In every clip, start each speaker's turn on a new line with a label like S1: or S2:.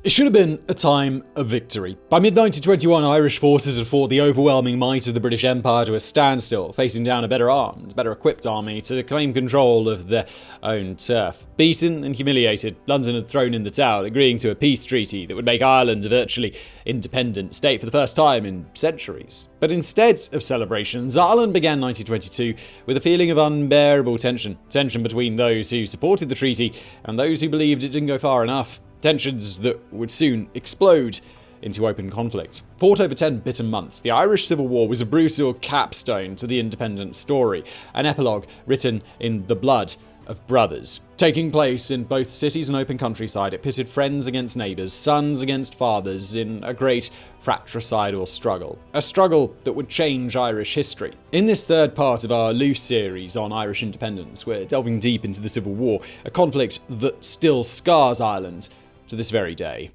S1: It should have been a time of victory. By mid-1921, Irish forces had fought the overwhelming might of the British Empire to a standstill, facing down a better armed, better equipped army to claim control of their own turf. Beaten and humiliated, London had thrown in the towel, agreeing to a peace treaty that would make Ireland a virtually independent state for the first time in centuries. But instead of celebrations, Ireland began 1922 with a feeling of unbearable tension between those who supported the treaty and those who believed it didn't go far enough. Tensions that would soon explode into open conflict. Fought over 10 bitter months, the Irish Civil War was a brutal capstone to the independence story, an epilogue written in the blood of brothers. Taking place in both cities and open countryside, it pitted friends against neighbours, sons against fathers in a great fratricidal struggle. A struggle that would change Irish history. In this third part of our loose series on Irish independence, we're delving deep into the Civil War, a conflict that still scars Ireland to this very day.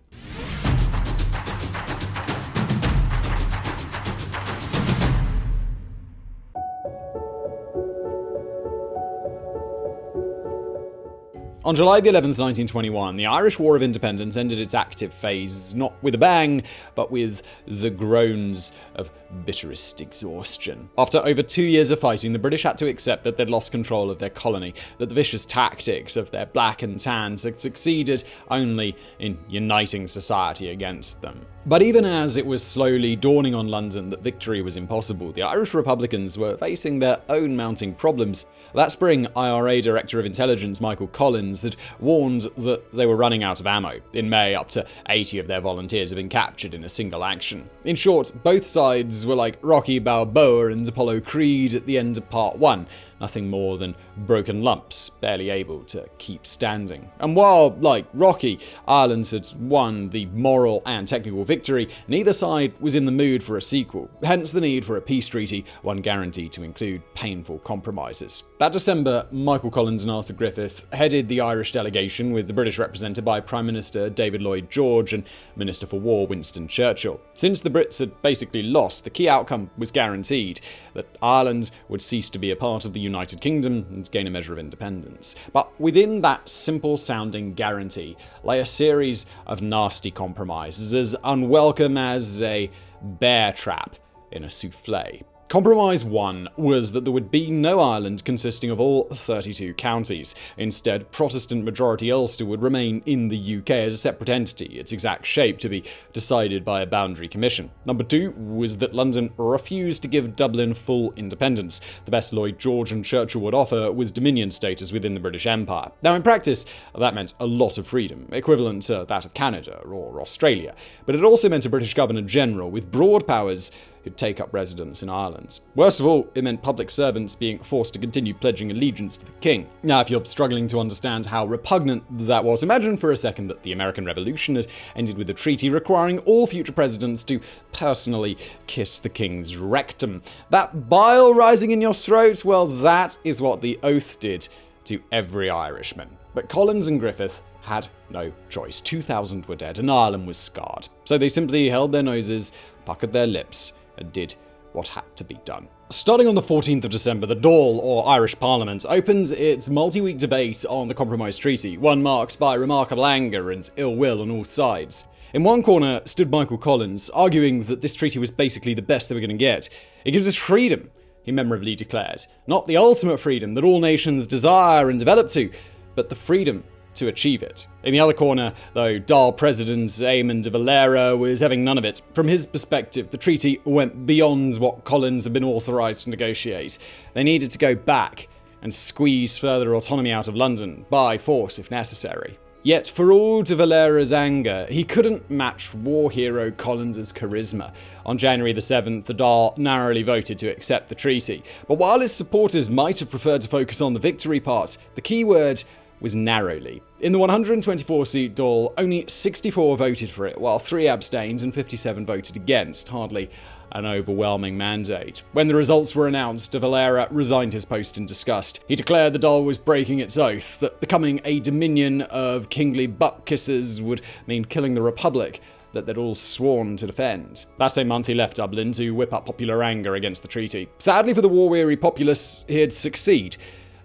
S1: On July the 11th, 1921, the Irish War of Independence ended its active phase, not with a bang, but with the groans of bitterest exhaustion. After over 2 years of fighting, the British had to accept that they'd lost control of their colony, that the vicious tactics of their black and tans had succeeded only in uniting society against them. But even as it was slowly dawning on London that victory was impossible, the Irish Republicans were facing their own mounting problems. That spring, IRA Director of Intelligence Michael Collins had warned that they were running out of ammo. In May, up to 80 of their volunteers had been captured in a single action. In short, both sides were like Rocky Balboa and Apollo Creed at the end of Part 1. Nothing more than broken lumps, barely able to keep standing. And while, like Rocky, Ireland had won the moral and technical victory, neither side was in the mood for a sequel, hence the need for a peace treaty, one guaranteed to include painful compromises. That December, Michael Collins and Arthur Griffith headed the Irish delegation, with the British represented by Prime Minister David Lloyd George and Minister for War Winston Churchill. Since the Brits had basically lost, the key outcome was guaranteed, that Ireland would cease to be a part of the United Kingdom and gain a measure of independence. But within that simple-sounding guarantee lay a series of nasty compromises, as unwelcome as a bear trap in a souffle. Compromise 1 was that there would be no Ireland consisting of all 32 counties. Instead, Protestant-majority Ulster would remain in the UK as a separate entity, its exact shape to be decided by a boundary commission. Number 2 was that London refused to give Dublin full independence. The best Lloyd George and Churchill would offer was Dominion status within the British Empire. Now, in practice, that meant a lot of freedom, equivalent to that of Canada or Australia. But it also meant a British Governor-General with broad powers who'd take up residence in Ireland. Worst of all, it meant public servants being forced to continue pledging allegiance to the king. Now, if you're struggling to understand how repugnant that was, imagine for a second that the American Revolution had ended with a treaty requiring all future presidents to personally kiss the king's rectum. That bile rising in your throat, well, that is what the oath did to every Irishman. But Collins and Griffith had no choice. 2,000 were dead and Ireland was scarred. So they simply held their noses, puckered their lips, and did what had to be done. Starting on the 14th of December, the Dáil, or Irish Parliament, opened its multi-week debate on the Compromise Treaty, one marked by remarkable anger and ill will on all sides. In one corner stood Michael Collins, arguing that this treaty was basically the best they were going to get. It gives us freedom, he memorably declared. Not the ultimate freedom that all nations desire and develop to, but the freedom to achieve it. In the other corner, though, Dáil President Éamon de Valera was having none of it. From his perspective, the treaty went beyond what Collins had been authorised to negotiate. They needed to go back and squeeze further autonomy out of London, by force if necessary. Yet, for all de Valera's anger, he couldn't match war hero Collins' charisma. On January the 7th, the Dáil narrowly voted to accept the treaty. But while his supporters might have preferred to focus on the victory part, the key word was narrowly. In the 124-seat Dáil, only 64 voted for it, while 3 abstained and 57 voted against, hardly an overwhelming mandate. When the results were announced, de Valera resigned his post in disgust. He declared the Dáil was breaking its oath, that becoming a dominion of kingly butt-kissers would mean killing the Republic that they'd all sworn to defend. That same month, he left Dublin to whip up popular anger against the treaty. Sadly for the war-weary populace, he'd succeed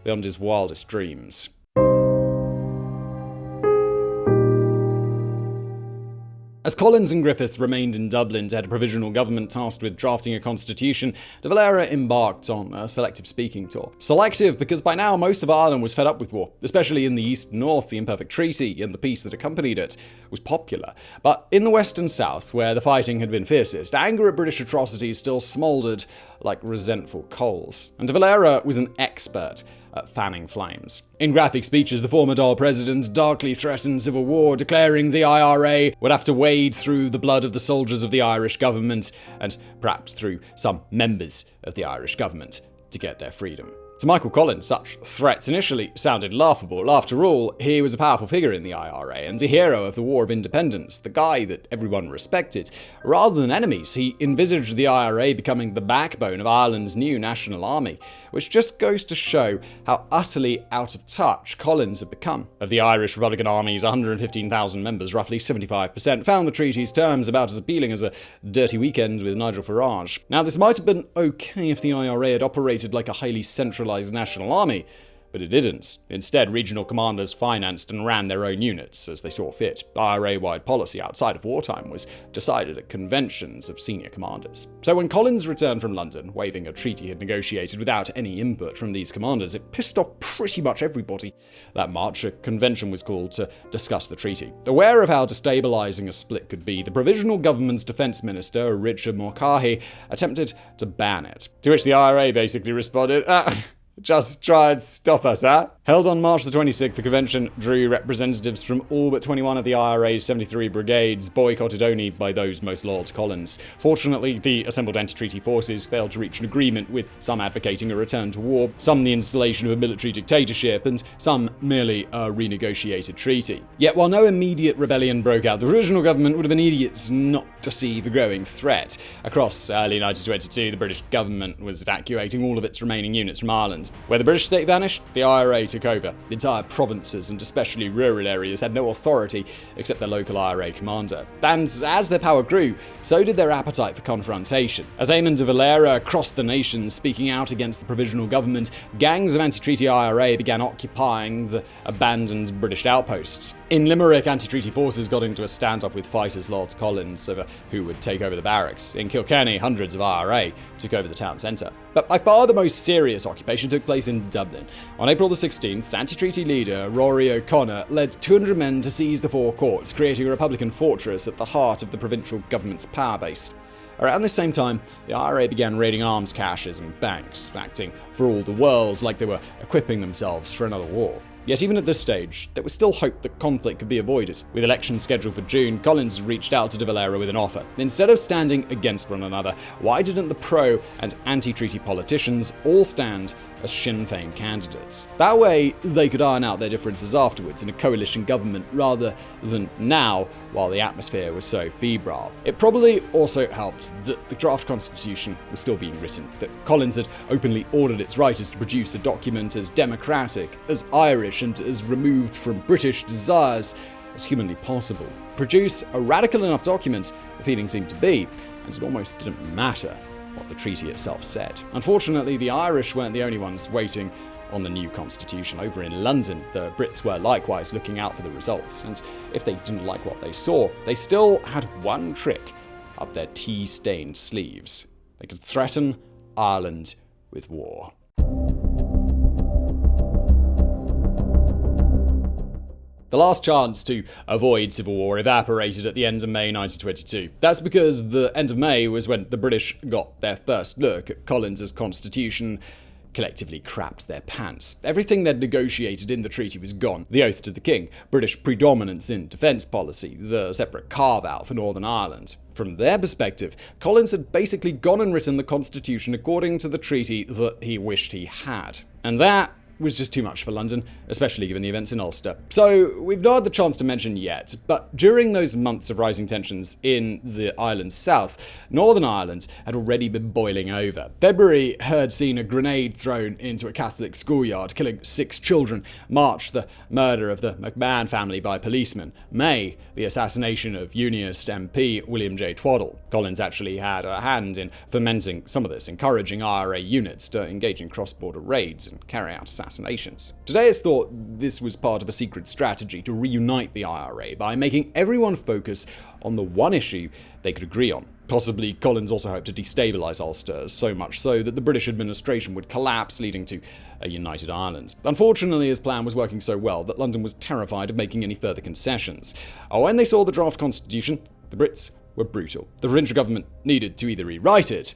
S1: beyond his wildest dreams. As Collins and Griffith remained in Dublin to head a provisional government tasked with drafting a constitution, de Valera embarked on a selective speaking tour. Selective because by now most of Ireland was fed up with war, especially in the east and north. The imperfect treaty and the peace that accompanied it was popular. But in the west and south, where the fighting had been fiercest, anger at British atrocities still smouldered like resentful coals. And de Valera was an expert at fanning flames. In graphic speeches, the former Dáil president darkly threatened civil war, declaring the IRA would have to wade through the blood of the soldiers of the Irish government, and perhaps through some members of the Irish government, to get their freedom. To Michael Collins, such threats initially sounded laughable. After all, he was a powerful figure in the IRA and a hero of the War of Independence, the guy that everyone respected. Rather than enemies, he envisaged the IRA becoming the backbone of Ireland's new national army, which just goes to show how utterly out of touch Collins had become. Of the Irish Republican Army's 115,000 members, roughly 75% found the treaty's terms about as appealing as a dirty weekend with Nigel Farage. Now, this might have been okay if the IRA had operated like a highly centralized national army, but it didn't. Instead, regional commanders financed and ran their own units as they saw fit. IRA-wide policy outside of wartime was decided at conventions of senior commanders. So when Collins returned from London, waving a treaty he had negotiated without any input from these commanders, it pissed off pretty much everybody. That March, a convention was called to discuss the treaty. Aware of how destabilizing a split could be, the Provisional Government's Defence Minister, Richard Mulcahy, attempted to ban it. To which the IRA basically responded, just try and stop us, huh? Held on March the 26th, the convention drew representatives from all but 21 of the IRA's 73 brigades, boycotted only by those most loyal to Collins. Fortunately, the assembled anti-treaty forces failed to reach an agreement, with some advocating a return to war, some the installation of a military dictatorship, and some merely a renegotiated treaty. Yet while no immediate rebellion broke out, the provisional government would have been idiots not to see the growing threat. Across early 1922, the British government was evacuating all of its remaining units from Ireland. Where the British state vanished, the IRA took over. The entire provinces, and especially rural areas, had no authority except their local IRA commander. And as their power grew, so did their appetite for confrontation. As Éamon de Valera crossed the nation speaking out against the provisional government, gangs of anti-treaty IRA began occupying the abandoned British outposts. In Limerick, anti-treaty forces got into a standoff with fighters loyal to Collins over who would take over the barracks. In Kilkenny, hundreds of IRA took over the town centre. But by far the most serious occupation took place in Dublin. On April the 16th, anti-treaty leader Rory O'Connor led 200 men to seize the four courts, creating a Republican fortress at the heart of the provincial government's power base. Around this same time, the IRA began raiding arms caches and banks, acting for all the world like they were equipping themselves for another war. Yet even at this stage, there was still hope that conflict could be avoided. With elections scheduled for June, Collins reached out to de Valera with an offer. Instead of standing against one another, why didn't the pro- and anti-treaty politicians all stand as Sinn Féin candidates? That way, they could iron out their differences afterwards in a coalition government rather than now, while the atmosphere was so febrile. It probably also helped that the draft constitution was still being written, that Collins had openly ordered its writers to produce a document as democratic, as Irish, and as removed from British desires as humanly possible. Produce a radical enough document, the feeling seemed to be, and it almost didn't matter what the treaty itself said. Unfortunately, the Irish weren't the only ones waiting on the new constitution. Over in London, the Brits were likewise looking out for the results, and if they didn't like what they saw, they still had one trick up their tea-stained sleeves. They could threaten Ireland with war. The last chance to avoid civil war evaporated at the end of May 1922. That's because the end of May was when the British got their first look at Collins's constitution, collectively crapped their pants. Everything they'd negotiated in the treaty was gone. The oath to the king, British predominance in defence policy, the separate carve-out for Northern Ireland. From their perspective, Collins had basically gone and written the constitution according to the treaty that he wished he had. And that was just too much for London, especially given the events in Ulster. So we've not had the chance to mention yet, but during those months of rising tensions in the island's south, Northern Ireland had already been boiling over. February had seen a grenade thrown into a Catholic schoolyard, killing 6 children. March, the murder of the McMahon family by policemen. May, the assassination of Unionist MP William J. Twaddle. Collins actually had a hand in fomenting some of this, encouraging IRA units to engage in cross-border raids and carry out assassinations. assassinations. Today it's thought this was part of a secret strategy to reunite the IRA by making everyone focus on the one issue they could agree on. Possibly Collins also hoped to destabilise Ulster, so much so that the British administration would collapse, leading to a united Ireland. Unfortunately, his plan was working so well that London was terrified of making any further concessions. When they saw the draft constitution, the Brits were brutal. The provincial government needed to either rewrite it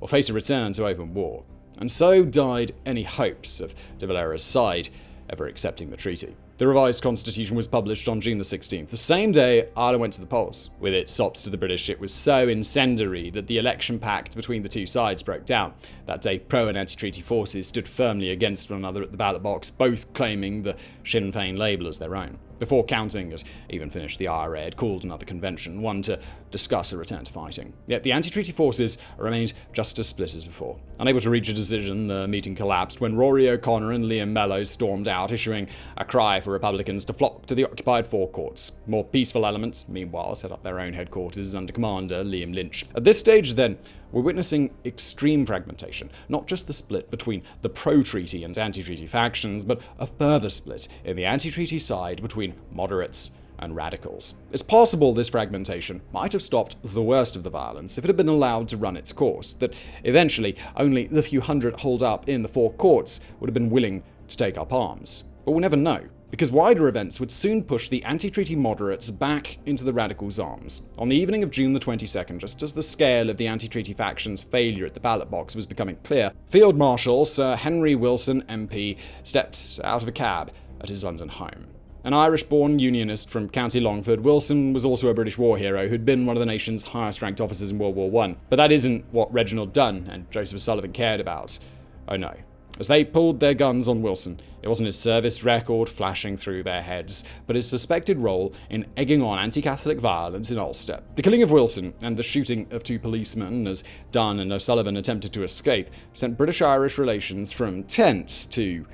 S1: or face a return to open war. And so died any hopes of de Valera's side ever accepting the treaty. The revised constitution was published on June the 16th, the same day Ireland went to the polls. With its sops to the British, it was so incendiary that the election pact between the two sides broke down. That day, pro and anti-treaty forces stood firmly against one another at the ballot box, both claiming the Sinn Féin label as their own. Before counting had even finished, the IRA had called another convention, one to discuss a return to fighting. Yet the anti-treaty forces remained just as split as before. Unable to reach a decision, the meeting collapsed when Rory O'Connor and Mellows stormed out, issuing a cry for Republicans to flock to the occupied forecourts. More peaceful elements, meanwhile, set up their own headquarters under Commander Liam Lynch. At this stage, then, we're witnessing extreme fragmentation, not just the split between the pro-treaty and anti-treaty factions, but a further split in the anti-treaty side between moderates and radicals. It's possible this fragmentation might have stopped the worst of the violence if it had been allowed to run its course, that eventually only the few hundred holed up in the four courts would have been willing to take up arms. But we'll never know, because wider events would soon push the anti-treaty moderates back into the radicals' arms. On the evening of June the 22nd, just as the scale of the anti-treaty faction's failure at the ballot box was becoming clear, Field Marshal Sir Henry Wilson MP stepped out of a cab at his London home. An Irish-born unionist from County Longford, Wilson was also a British war hero who'd been one of the nation's highest-ranked officers in World War I. But that isn't what Reginald Dunn and Joseph Sullivan cared about. Oh no. As they pulled their guns on Wilson, it wasn't his service record flashing through their heads, but his suspected role in egging on anti-Catholic violence in Ulster. The killing of Wilson and the shooting of two policemen as Dunn and O'Sullivan attempted to escape sent British-Irish relations from tense to,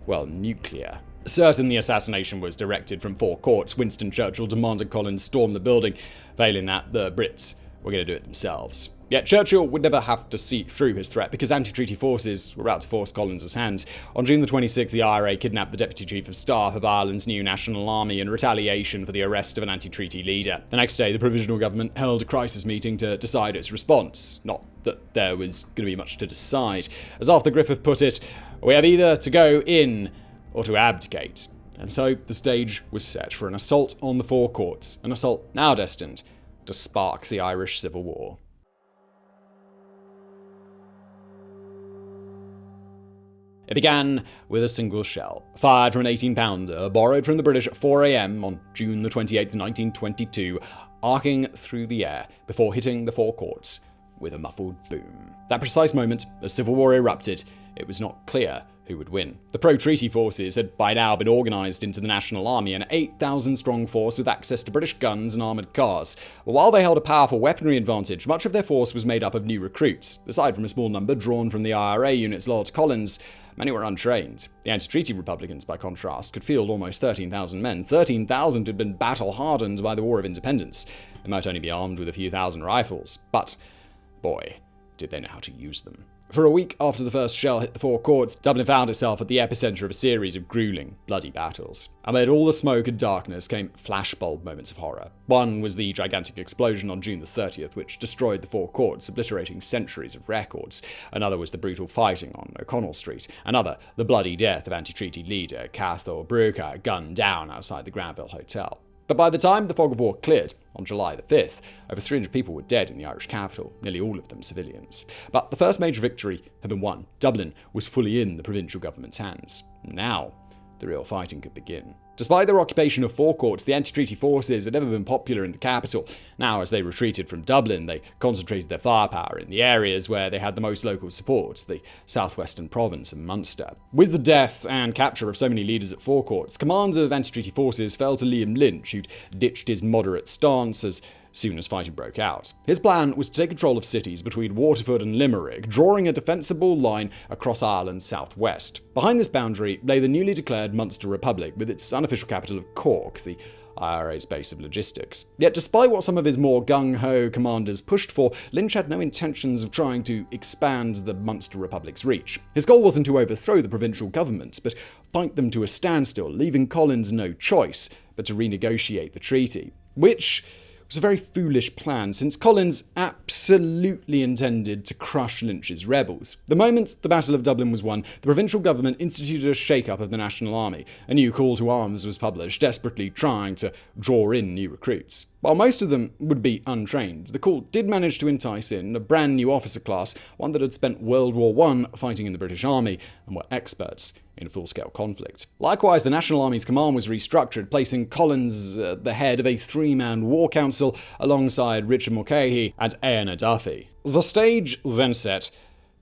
S1: well, nuclear. Certain the assassination was directed from four courts, Winston Churchill demanded Collins storm the building. Failing that, the Brits were going to do it themselves. Yet Churchill would never have to see through his threat because anti-treaty forces were out to force Collins' hand. On June the 26th, the IRA kidnapped the Deputy Chief of Staff of Ireland's new National Army in retaliation for the arrest of an anti-treaty leader. The next day, the provisional government held a crisis meeting to decide its response. Not that there was going to be much to decide. As Arthur Griffith put it, we have either to go in or to abdicate. And so the stage was set for an assault on the four courts, an assault now destined to spark the Irish Civil War. It began with a single shell, fired from an 18-pounder, borrowed from the British at 4 a.m. on June the 28th, 1922, arcing through the air before hitting the four courts with a muffled boom. That precise moment, as civil war erupted, it was not clear who would win. The pro-treaty forces had by now been organised into the National Army, an 8,000-strong force with access to British guns and armoured cars. But while they held a powerful weaponry advantage, much of their force was made up of new recruits. Aside from a small number drawn from the IRA units loyal to Collins, many were untrained. The anti-treaty Republicans, by contrast, could field almost 13,000 men. 13,000 had been battle-hardened by the War of Independence. They might only be armed with a few thousand rifles, but, boy, did they know how to use them. For a week after the first shell hit the four courts, Dublin found itself at the epicentre of a series of gruelling, bloody battles. Amid all the smoke and darkness came flashbulb moments of horror. One was the gigantic explosion on June the 30th, which destroyed the four courts, obliterating centuries of records. Another was the brutal fighting on O'Connell Street. Another, the bloody death of anti-treaty leader Cathal Brúchar, gunned down outside the Granville Hotel. But by the time the fog of war cleared, on July the 5th, over 300 people were dead in the Irish capital, nearly all of them civilians. But the first major victory had been won. Dublin was fully in the provincial government's hands. Now, the real fighting could begin. Despite their occupation of four courts, the anti-treaty forces had never been popular in the capital. Now, as they retreated from Dublin, they concentrated their firepower in the areas where they had the most local support, the southwestern province of Munster. With the death and capture of so many leaders at four courts, command of anti-treaty forces fell to Liam Lynch, who'd ditched his moderate stance as soon as fighting broke out. His plan was to take control of cities between Waterford and Limerick, drawing a defensible line across Ireland's southwest. Behind this boundary lay the newly declared Munster Republic, with its unofficial capital of Cork, the IRA's base of logistics. Yet despite what some of his more gung-ho commanders pushed for, Lynch had no intentions of trying to expand the Munster Republic's reach. His goal wasn't to overthrow the provincial governments, but fight them to a standstill, leaving Collins no choice but to renegotiate the treaty. Which was a very foolish plan, since Collins absolutely intended to crush Lynch's rebels. The moment the Battle of Dublin was won, the provincial government instituted a shake-up of the National Army. A new call to arms was published, desperately trying to draw in new recruits. While most of them would be untrained, the call did manage to entice in a brand new officer class, one that had spent World War I fighting in the British Army and were experts in full-scale conflict. Likewise, the National Army's command was restructured, placing Collins at the head of a three-man war council alongside Richard Mulcahy and Éamon Duffy. The stage then set,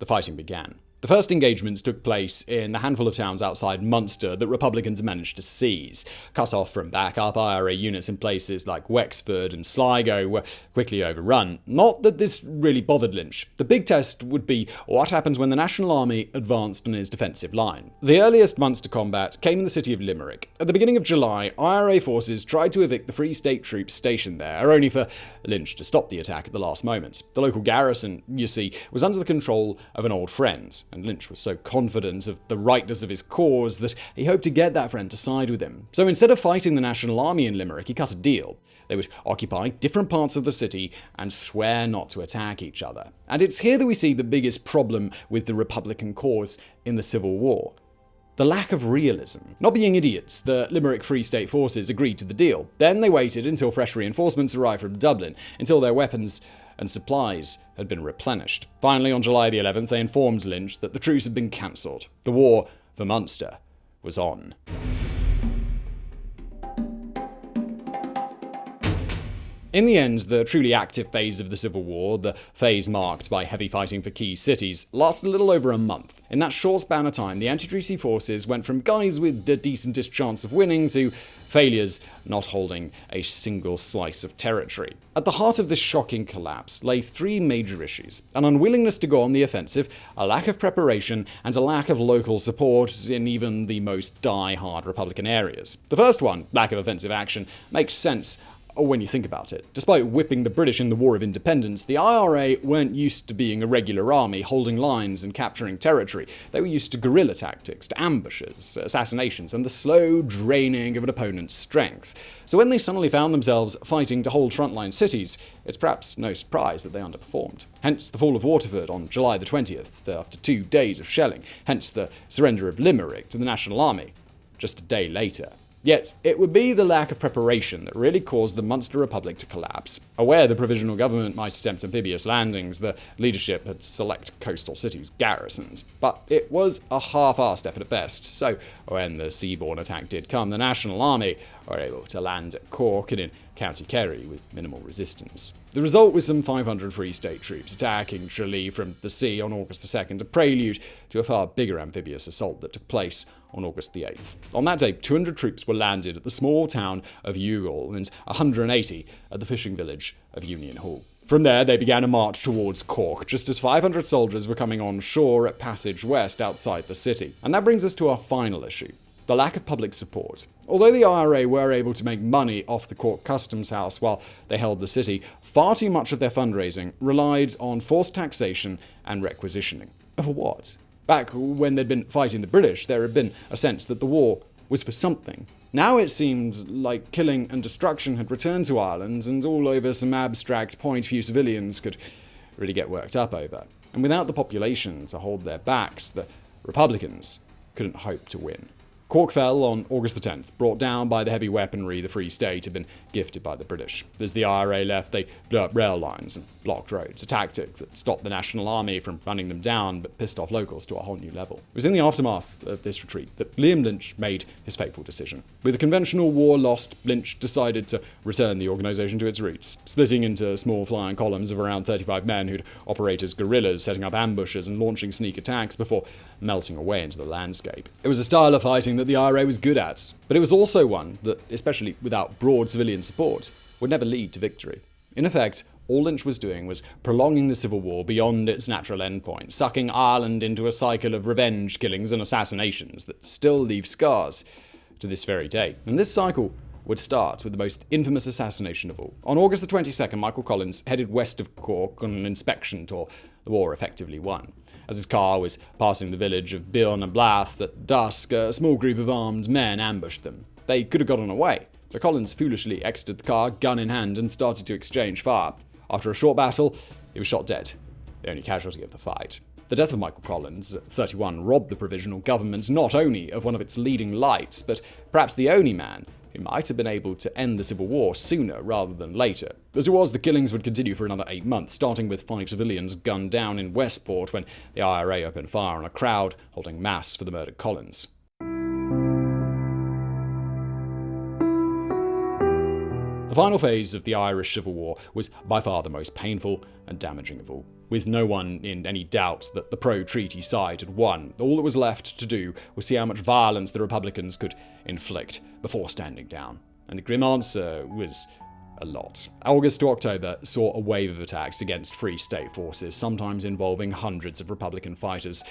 S1: the fighting began. The first engagements took place in the handful of towns outside Munster that Republicans managed to seize. Cut off from backup, IRA units in places like Wexford and Sligo were quickly overrun. Not that this really bothered Lynch. The big test would be what happened when the National Army advanced on his defensive line. The earliest Munster combat came in the city of Limerick. At the beginning of July, IRA forces tried to evict the Free State troops stationed there, only for Lynch to stop the attack at the last moment. The local garrison, you see, was under the control of an old friend, and Lynch was so confident of the rightness of his cause that he hoped to get that friend to side with him. So instead of fighting the National Army in Limerick, he cut a deal. They would occupy different parts of the city and swear not to attack each other. And it's here that we see the biggest problem with the Republican cause in the Civil War. The lack of realism. Not being idiots, the Limerick Free State forces agreed to the deal. Then they waited until fresh reinforcements arrived from Dublin, until their weapons and supplies had been replenished. Finally, on July the 11th, they informed Lynch that the truce had been cancelled. The war for Munster was on. In the end, the truly active phase of the Civil War, the phase marked by heavy fighting for key cities, lasted a little over a month. In that short span of time, the anti-treaty forces went from guys with a decentest chance of winning to failures not holding a single slice of territory. At the heart of this shocking collapse lay three major issues: an unwillingness to go on the offensive, a lack of preparation, and a lack of local support in even the most die-hard Republican areas. The first one, lack of offensive action, makes sense when you think about it. Despite whipping the British in the War of Independence, the IRA weren't used to being a regular army, holding lines and capturing territory. They were used to guerrilla tactics, to ambushes, assassinations, and the slow draining of an opponent's strength. So when they suddenly found themselves fighting to hold frontline cities, it's perhaps no surprise that they underperformed. Hence the fall of Waterford on July the 20th, after 2 days of shelling. Hence the surrender of Limerick to the National Army just a day later. Yet, it would be the lack of preparation that really caused the Munster Republic to collapse. Aware the provisional government might attempt amphibious landings, the leadership had select coastal cities garrisoned. But it was a half-assed effort at best, so when the seaborne attack did come, the National Army were able to land at Cork and in County Kerry with minimal resistance. The result was some 500 Free State troops attacking Tralee from the sea on August the 2nd, a prelude to a far bigger amphibious assault that took place on August the 8th. On that day, 200 troops were landed at the small town of Youghal and 180 at the fishing village of Union Hall. From there, they began a march towards Cork, just as 500 soldiers were coming on shore at Passage West outside the city. And that brings us to our final issue: the lack of public support. Although the IRA were able to make money off the Cork Customs House while they held the city, far too much of their fundraising relied on forced taxation and requisitioning. For what? Back when they'd been fighting the British, there had been a sense that the war was for something. Now it seemed like killing and destruction had returned to Ireland, and all over some abstract point few civilians could really get worked up over. And without the population to hold their backs, the Republicans couldn't hope to win. Cork fell on August the 10th, brought down by the heavy weaponry the Free State had been gifted by the British. As the IRA left, they blew up rail lines and blocked roads, a tactic that stopped the National Army from running them down but pissed off locals to a whole new level. It was in the aftermath of this retreat that Liam Lynch made his fateful decision. With the conventional war lost, Lynch decided to return the organisation to its roots, splitting into small flying columns of around 35 men who'd operate as guerrillas, setting up ambushes and launching sneak attacks before melting away into the landscape. It was a style of fighting that the IRA was good at, but it was also one that, especially without broad civilian support, would never lead to victory. In effect, all Lynch was doing was prolonging the Civil War beyond its natural endpoint, sucking Ireland into a cycle of revenge killings and assassinations that still leave scars to this very day. And this cycle would start with the most infamous assassination of all. On August the 22nd, Michael Collins headed west of Cork on an inspection tour. The war effectively won. As his car was passing the village of Bion and Blath at dusk, a small group of armed men ambushed them. They could have gotten away, but Collins foolishly exited the car, gun in hand, and started to exchange fire. After a short battle, he was shot dead, the only casualty of the fight. The death of Michael Collins, at 31, robbed the provisional government not only of one of its leading lights, but perhaps the only man who might have been able to end the Civil War sooner rather than later. As it was, the killings would continue for another 8 months, starting with 5 civilians gunned down in Westport when the IRA opened fire on a crowd holding mass for the murdered Collins. The final phase of the Irish Civil War was by far the most painful and damaging of all. With no one in any doubt that the pro-treaty side had won, all that was left to do was see how much violence the Republicans could inflict before standing down. And the grim answer was a lot. August to October saw a wave of attacks against Free State forces, sometimes involving hundreds of Republican fighters.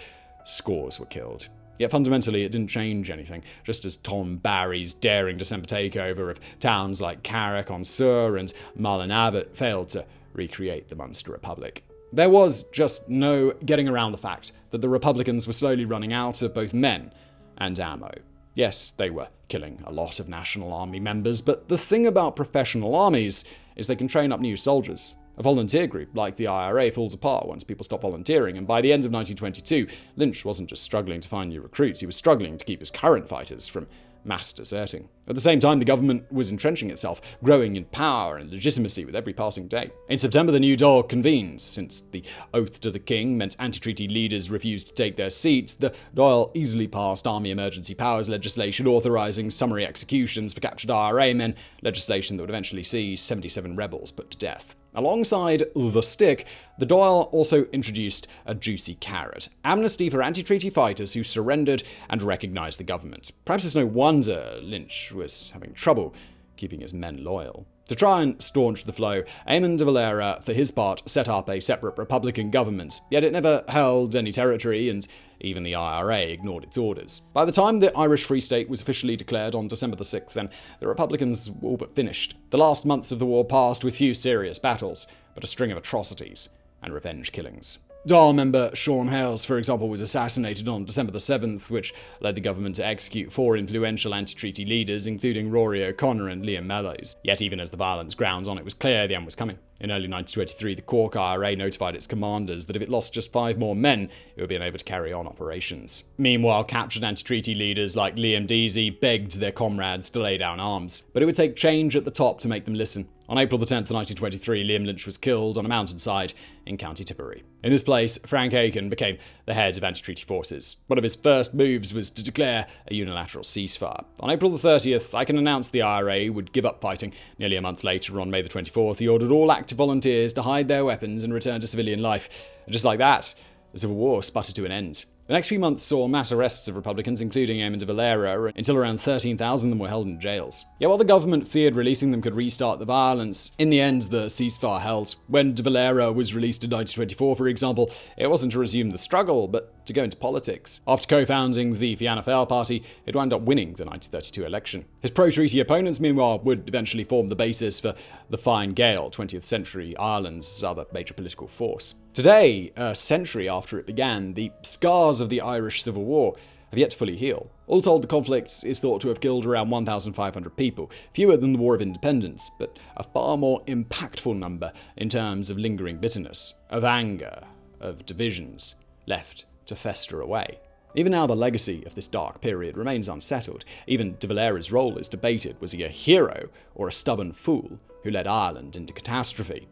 S1: Scores were killed. Yet fundamentally, it didn't change anything, just as Tom Barry's daring December takeover of towns like Carrick-on-Suir and Mullin Abbot failed to recreate the Munster Republic. There was just no getting around the fact that the Republicans were slowly running out of both men and ammo. Yes, they were killing a lot of National Army members, but the thing about professional armies is they can train up new soldiers. A volunteer group like the IRA falls apart once people stop volunteering, and by the end of 1922, Lynch wasn't just struggling to find new recruits, he was struggling to keep his current fighters from mass deserting. At the same time, the government was entrenching itself, growing in power and legitimacy with every passing day. In September, the new Dáil convened. Since the oath to the king meant anti-treaty leaders refused to take their seats, the Dáil easily passed Army Emergency Powers legislation authorising summary executions for captured IRA men, legislation that would eventually see 77 rebels put to death. Alongside the stick, the Dáil also introduced a juicy carrot: amnesty for anti-treaty fighters who surrendered and recognised the government. Perhaps it's no wonder Lynch was having trouble keeping his men loyal. To try and staunch the flow, Éamon de Valera, for his part, set up a separate Republican government, yet it never held any territory, and even the IRA ignored its orders. By the time the Irish Free State was officially declared on December the 6th, then the Republicans were all but finished. The last months of the war passed with few serious battles, but a string of atrocities and revenge killings. Dáil member Seán Hales, for example, was assassinated on December the 7th, which led the government to execute 4 influential anti-treaty leaders, including Rory O'Connor and Liam Mellows. Yet even as the violence ground on, it was clear the end was coming. In early 1923, the Cork IRA notified its commanders that if it lost just 5 more men, it would be unable to carry on operations. Meanwhile, captured anti-treaty leaders like Liam Deasy begged their comrades to lay down arms. But it would take change at the top to make them listen. On April the 10th, 1923, Liam Lynch was killed on a mountainside in County Tipperary. In his place, Frank Aiken became the head of anti-treaty forces. One of his first moves was to declare a unilateral ceasefire. On April the 30th, Aiken announced the IRA would give up fighting. Nearly a month later, on May the 24th, he ordered all active volunteers to hide their weapons and return to civilian life. And just like that, the Civil War sputtered to an end. The next few months saw mass arrests of Republicans, including Éamon de Valera, until around 13,000 of them were held in jails. Yet while the government feared releasing them could restart the violence, in the end the ceasefire held. When de Valera was released in 1924, for example, it wasn't to resume the struggle, but to go into politics. After co-founding the Fianna Fáil party, it wound up winning the 1932 election. His pro-treaty opponents, meanwhile, would eventually form the basis for the Fine Gael, 20th century Ireland's other major political force. Today, a century after it began, the scars of the Irish Civil War have yet to fully heal. All told, the conflict is thought to have killed around 1,500 people, fewer than the War of Independence, but a far more impactful number in terms of lingering bitterness, of anger, of divisions left to fester away. Even now, the legacy of this dark period remains unsettled. Even de Valera's role is debated. Was he a hero or a stubborn fool who led Ireland into catastrophe?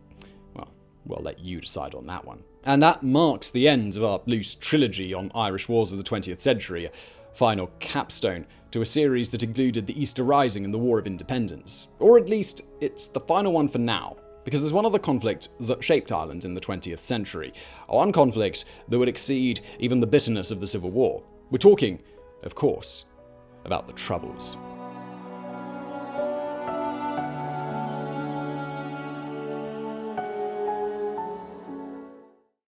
S1: Well, I'll let you decide on that one. And that marks the end of our loose trilogy on Irish wars of the 20th century, a final capstone to a series that included the Easter Rising and the War of Independence. Or at least, it's the final one for now, because there's one other conflict that shaped Ireland in the 20th century, one conflict that would exceed even the bitterness of the Civil War. We're talking, of course, about the Troubles.